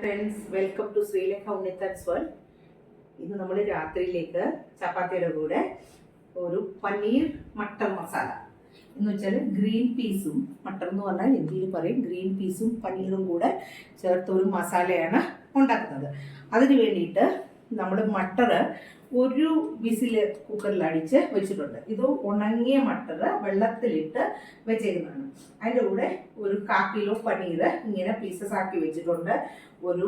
Friends, welcome to Sreelekha Unnithan's world. ഇന്ന് നമ്മൾ രാത്രിയിലേക്ക് ചപ്പാത്തിയുടെ കൂടെ ഒരു പനീർ മട്ടർ മസാല എന്ന് വെച്ചാൽ ഗ്രീൻ പീസും മട്ടർ എന്ന് പറഞ്ഞാൽ ഹിന്ദിയിൽ പറയും ഗ്രീൻ പീസും പനീറും കൂടെ ചേർത്ത് ഒരു മസാലയാണ് ഉണ്ടാക്കുന്നത്. അതിന് വേണ്ടിയിട്ട് നമ്മൾ മട്ടർ ഒരു വിസിൽ കുക്കറിൽ അടിച്ച് വെച്ചിട്ടുണ്ട്. ഇത് ഉണങ്ങിയ മട്ടർ വെള്ളത്തിലിട്ട് വെച്ചേക്കുന്നതാണ്. അതിൻ്റെ കൂടെ ഒരു 1/4 കിലോ പനീർ ഇങ്ങനെ പീസസ് ആക്കി വെച്ചിട്ടുണ്ട്. ഒരു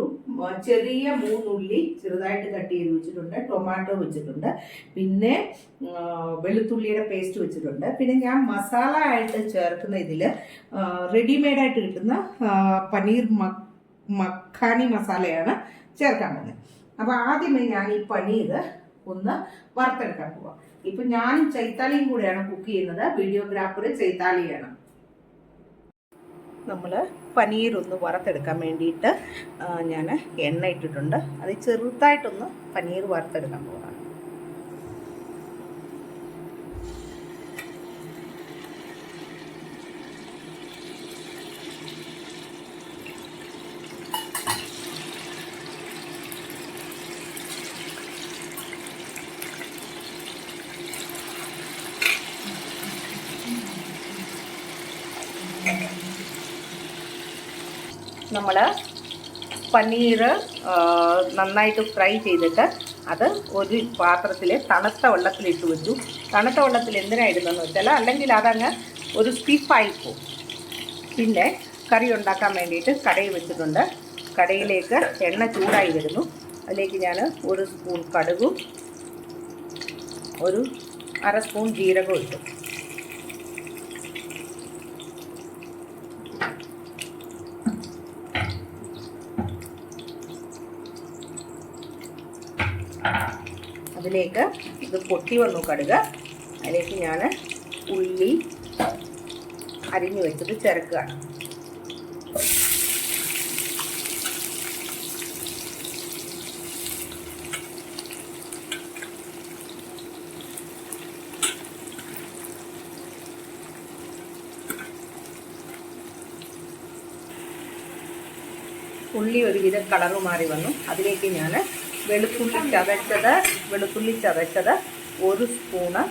ചെറിയ 3 ഉള്ളി ചെറുതായിട്ട് കട്ട് ചെയ്ത് വെച്ചിട്ടുണ്ട്. ടൊമാറ്റോ വെച്ചിട്ടുണ്ട്. പിന്നെ വെളുത്തുള്ളിയുടെ പേസ്റ്റ് വെച്ചിട്ടുണ്ട്. പിന്നെ ഞാൻ മസാല ആയിട്ട് ചേർക്കുന്ന ഇതിൽ റെഡിമെയ്ഡായിട്ട് കിട്ടുന്ന പനീർ മഖാനി മസാലയാണ് ചേർക്കാൻ പോകുന്നത്. അപ്പോൾ ആദ്യമേ ഞാൻ ഈ പനീർ ഒന്ന് വറുത്തെടുക്കാൻ പോവാം. ഇപ്പം ഞാനും ചൈത്താലിയും കൂടെയാണ് കുക്ക് ചെയ്യുന്നത്. വീഡിയോഗ്രാഫർ ചൈത്താലിയാണ്. നമ്മൾ പനീർ ഒന്ന് വറുത്തെടുക്കാൻ വേണ്ടിയിട്ട് ഞാൻ എണ്ണ ഇട്ടിട്ടുണ്ട്. അത് ചെറുതായിട്ടൊന്ന് പനീർ വറുത്തെടുക്കാൻ പോവാണ്. നമ്മൾ പനീർ നന്നായിട്ട് ഫ്രൈ ചെയ്തിട്ട് അത് ഒരു പാത്രത്തിൽ തണുത്ത വെള്ളത്തിലിട്ട് വെച്ചു. തണുത്ത വെള്ളത്തിൽ എന്തിനാണ് ഇടുന്നതെന്ന് വെച്ചാൽ അല്ലെങ്കിൽ അതങ്ങ് ഒരു സ്റ്റിഫായി പോകും. പിന്നെ കറി ഉണ്ടാക്കാൻ വേണ്ടിയിട്ട് കടയിൽ വെച്ചിട്ടുണ്ട്. കടയിലേക്ക് എണ്ണ ചൂടായി വരുന്നു. അതിലേക്ക് ഞാൻ 1 സ്പൂൺ കടുകും 1/2 സ്പൂൺ ജീരകവും ഇട്ടു. അതിലേക്ക് ഇത് പൊട്ടി വന്നു കടുക്. അതിലേക്ക് ഞാൻ ഉള്ളി അരിഞ്ഞു വെച്ചത് ചേർക്കുകയാണ്. ഉള്ളി ഒരുവിധം കളറ് മാറി വന്നു. അതിലേക്ക് ഞാൻ വെളുത്തുള്ളി ചതച്ചത് 1 സ്പൂണ്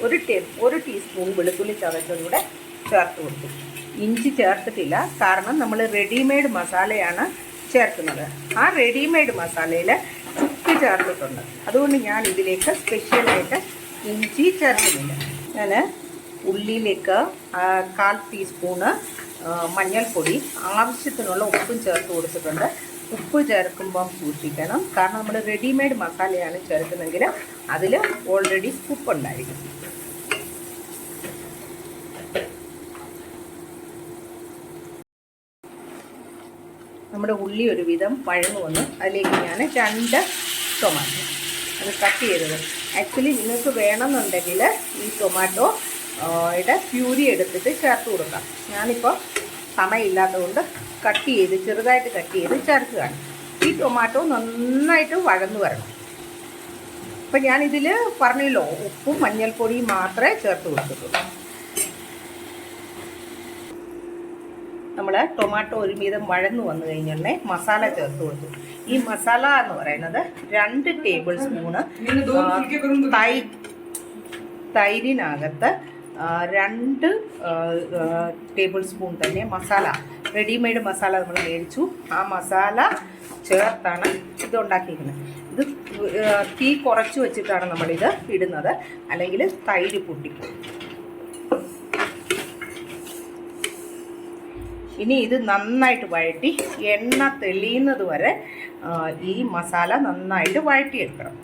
1 ടീസ്പൂൺ വെളുത്തുള്ളി ചതച്ചതൂടെ ചേർത്ത് കൊടുത്തു. ഇഞ്ചി ചേർത്തിട്ടില്ല, കാരണം നമ്മൾ റെഡിമെയ്ഡ് മസാലയാണ് ചേർക്കുന്നത്. ആ റെഡിമെയ്ഡ് മസാലയിൽ ചുക്ക് ചേർത്തിട്ടുണ്ട്. അതുകൊണ്ട് ഞാൻ ഇതിലേക്ക് സ്പെഷ്യലായിട്ട് ഇഞ്ചി ചേർക്കുന്നില്ല. ഞാൻ ഉള്ളിയിലേക്ക് 1/4 ടീസ്പൂണ് മഞ്ഞൾപ്പൊടി, ആവശ്യത്തിനുള്ള ഉപ്പും ചേർത്ത് കൊടുത്തിട്ടുണ്ട്. ഉപ്പ് ചേർക്കുമ്പം സൂക്ഷിക്കണം, കാരണം നമ്മൾ റെഡിമെയ്ഡ് മസാലയാണ് ചേർക്കുന്നതെങ്കിൽ അതിൽ ഓൾറെഡി ഉപ്പുണ്ടായിരിക്കും. നമ്മുടെ ഉള്ളി ഒരുവിധം വഴന്നു വന്നു. അതിലേക്ക് ഞാൻ 2 ടൊമാറ്റോ അത് കട്ട് ചെയ്തത്. ആക്ച്വലി നിങ്ങൾക്ക് വേണമെന്നുണ്ടെങ്കിൽ ഈ ടൊമാറ്റോയുടെ പ്യൂരി എടുത്തിട്ട് ചേർത്ത് കൊടുക്കാം. ഞാനിപ്പോൾ സമയമില്ലാത്തതുകൊണ്ട് ചെറുതായിട്ട് കട്ട് ചെയ്ത് ചേർക്കുകയാണ്. ഈ ടൊമാറ്റോ നന്നായിട്ട് വഴന്നു വരണം. അപ്പം ഞാനിതിൽ പറഞ്ഞല്ലോ, ഉപ്പും മഞ്ഞൾപ്പൊടിയും മാത്രമേ ചേർത്ത് കൊടുത്തിട്ടുള്ളൂ. നമ്മൾ ടൊമാറ്റോ ഒരുവിധം വഴന്നു വന്നു കഴിഞ്ഞുടനെ മസാല ചേർത്ത് കൊടുത്തു. ഈ മസാല എന്ന് പറയുന്നത് 2 ടേബിൾ സ്പൂണ് തൈരിനകത്ത് 2 ടേബിൾ സ്പൂൺ തന്നെ മസാല, റെഡിമെയ്ഡ് മസാല നമ്മൾ മേടിച്ചു. ആ മസാല ചേർത്താണ് ഇത് ഉണ്ടാക്കിയിരിക്കുന്നത്. ഇത് തീ കുറച്ച് വെച്ചിട്ടാണ് നമ്മളിത് ഇടുന്നത്, അല്ലെങ്കിൽ തൈര് പൊട്ടിക്കും. ഇനി ഇത് നന്നായിട്ട് വഴറ്റി എണ്ണ തെളിയുന്നത് വരെ ഈ മസാല നന്നായിട്ട് വഴറ്റിയെടുക്കണം.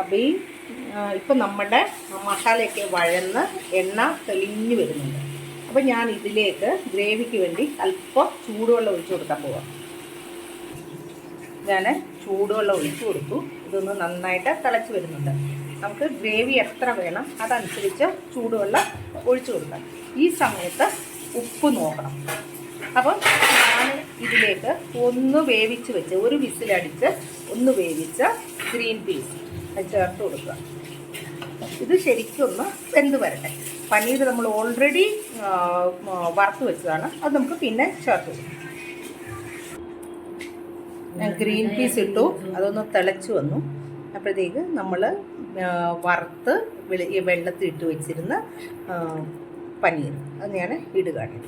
അപ്പോൾ ഇപ്പം നമ്മുടെ മസാലയൊക്കെ വഴന്ന് എണ്ണ തെളിഞ്ഞ് വരുന്നുണ്ട്. അപ്പോൾ ഞാൻ ഇതിലേക്ക് ഗ്രേവിക്ക് വേണ്ടി അല്പം ചൂടുവെള്ളം ഒഴിച്ചു കൊടുക്കാൻ പോവാം. ഞാൻ ചൂടുവെള്ളം ഒഴിച്ചു കൊടുത്തു. ഇതൊന്ന് നന്നായിട്ട് തിളച്ച് വരുന്നുണ്ട്. നമുക്ക് ഗ്രേവി എത്ര വേണം അതനുസരിച്ച് ചൂടുവെള്ളം ഒഴിച്ചു കൊടുക്കാം. ഈ സമയത്ത് ഉപ്പ് നോക്കണം. അപ്പം ഞാൻ ഇതിലേക്ക് ഒന്ന് വേവിച്ച് വെച്ച്, ഒരു വിസിലടിച്ച് ഒന്ന് വേവിച്ച ഗ്രീൻ പീസ് അത് ചേർത്ത് കൊടുക്കുക. ഇത് ശരിക്കൊന്ന് വെന്ത് വരട്ടെ. പനീർ നമ്മൾ ഓൾറെഡി വറുത്ത് വെച്ചതാണ്, അത് നമുക്ക് പിന്നെ ചേർത്ത് കൊടുക്കാം. ഞാൻ ഗ്രീൻ പീസ് ഇട്ടു, അതൊന്ന് തിളച്ച് വന്നു. അപ്പോഴത്തേക്ക് നമ്മൾ വറുത്ത് വെള്ളത്തിൽ ഇട്ട് വെച്ചിരുന്ന പനീർ അത് ഞാൻ ഇടുകയാണ്.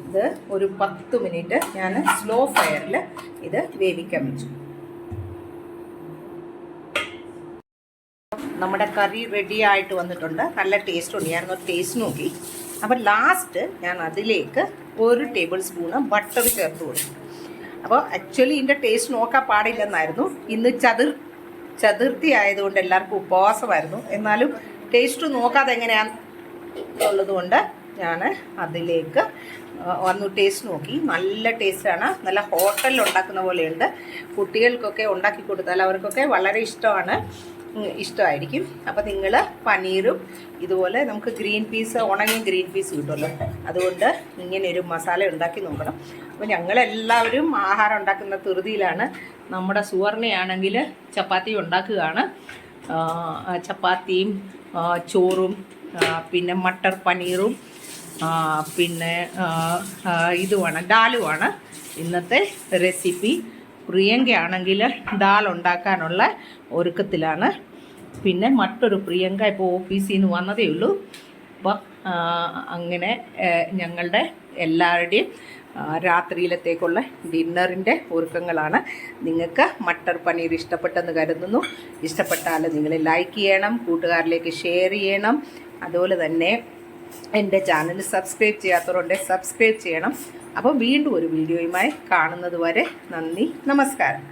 ഇത് ഒരു 10 മിനിറ്റ് ഞാൻ സ്ലോ ഫയറിൽ ഇത് വേവിക്കാൻ വെച്ചു. നമ്മുടെ കറി റെഡി ആയിട്ട് വന്നിട്ടുണ്ട്. നല്ല ടേസ്റ്റ് ഉണ്ട്. ഞാനൊന്ന് ടേസ്റ്റ് നോക്കി. അപ്പോൾ ലാസ്റ്റ് ഞാൻ അതിലേക്ക് 1 ടേബിൾ സ്പൂണ് ബട്ടർ ചേർത്ത് കൊടുക്കും. അപ്പോൾ ആക്ച്വലി ഇതിൻ്റെ ടേസ്റ്റ് നോക്കാൻ പാടില്ലെന്നായിരുന്നു. ഇന്ന് ചതുർത്ഥി ആയതുകൊണ്ട് എല്ലാവർക്കും ഉപവാസമായിരുന്നു. എന്നാലും ടേസ്റ്റ് നോക്കാതെ എങ്ങനെയാണെന്നുള്ളത് കൊണ്ട് ഞാൻ അതിലേക്ക് വന്നു ടേസ്റ്റ് നോക്കി. നല്ല ടേസ്റ്റാണ്. നല്ല ഹോട്ടലിൽ ഉണ്ടാക്കുന്ന പോലെയുണ്ട്. കുട്ടികൾക്കൊക്കെ ഉണ്ടാക്കി കൊടുത്താൽ അവർക്കൊക്കെ വളരെ ഇഷ്ടമായിരിക്കും. അപ്പോൾ നിങ്ങൾ പനീറും ഇതുപോലെ നമുക്ക് ഗ്രീൻ പീസ്, ഉണങ്ങിയ ഗ്രീൻ പീസ് കിട്ടുമല്ലോ, അതുകൊണ്ട് ഇങ്ങനെ ഒരു മസാല ഉണ്ടാക്കി നോക്കണം. അപ്പോൾ ഞങ്ങളെല്ലാവരും ആഹാരം ഉണ്ടാക്കുന്ന ധൃതിയിലാണ്. നമ്മുടെ സുവർണയാണെങ്കിൽ ചപ്പാത്തി ഉണ്ടാക്കുകയാണ്. ചപ്പാത്തിയും ചോറും പിന്നെ മട്ടർ പനീറും പിന്നെ ഇതുമാണ്, ഡാലുമാണ് ഇന്നത്തെ റെസിപ്പി. പ്രിയങ്ക ആണെങ്കിൽ ഡാൽ ഉണ്ടാക്കാനുള്ള ഒരുക്കത്തിലാണ്. പിന്നെ മറ്റൊരു പ്രിയങ്ക ഇപ്പോൾ ഓഫീസിൽ നിന്ന് വന്നതേ ഉള്ളൂ. അപ്പോൾ അങ്ങനെ ഞങ്ങളുടെ എല്ലാവരുടെയും രാത്രിയിലത്തേക്കുള്ള ഡിന്നറിൻ്റെ ഒരുക്കങ്ങളാണ്. നിങ്ങൾക്ക് മട്ടർ പനീർ ഇഷ്ടപ്പെട്ടെന്ന് കരുതുന്നു. ഇഷ്ടപ്പെട്ടാൽ നിങ്ങൾ ലൈക്ക് ചെയ്യണം, കൂട്ടുകാരിലേക്ക് ഷെയർ ചെയ്യണം. അതുപോലെ തന്നെ എൻ്റെ ചാനൽ സബ്സ്ക്രൈബ് ചെയ്യാത്തവരുണ്ടെങ്കിൽ സബ്സ്ക്രൈബ് ചെയ്യണം. അപ്പോൾ വീണ്ടും ഒരു വീഡിയോയുമായി കാണുന്നത് വരെ നന്ദി, നമസ്കാരം.